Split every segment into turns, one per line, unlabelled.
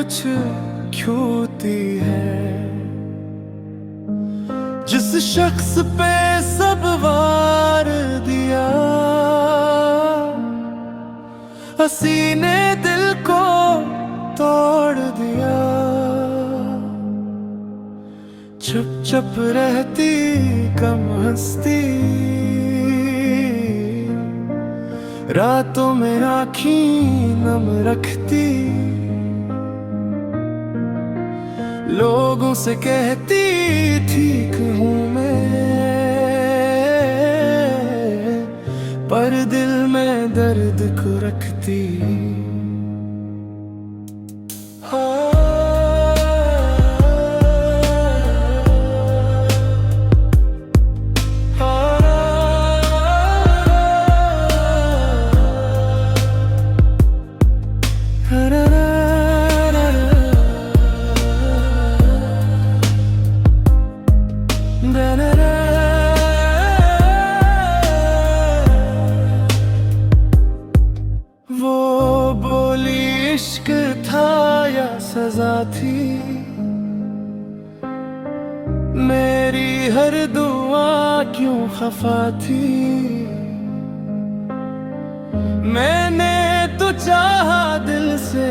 कुछ छूती है। जिस शख्स पे सब वार दिया, हंसी ने दिल को तोड़ दिया। चुप चुप रहती कम हंसती, रातों में आँखें नम रखती। लोगों से कहती ठीक हूँ मैं, पर दिल में दर्द को रखती। वो बोली इश्क था या सजा थी, मेरी हर दुआ क्यों खफा थी। मैंने तो चाहा दिल से,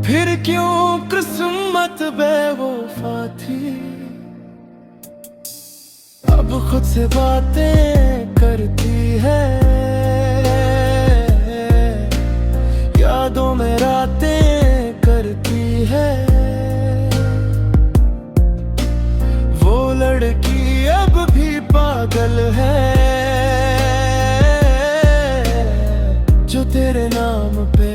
फिर क्यों किस्मत बेवफा थी। अब खुद से बातें करती है, यादों में रातें करती है। वो लड़की अब भी पागल है, जो तेरे नाम पे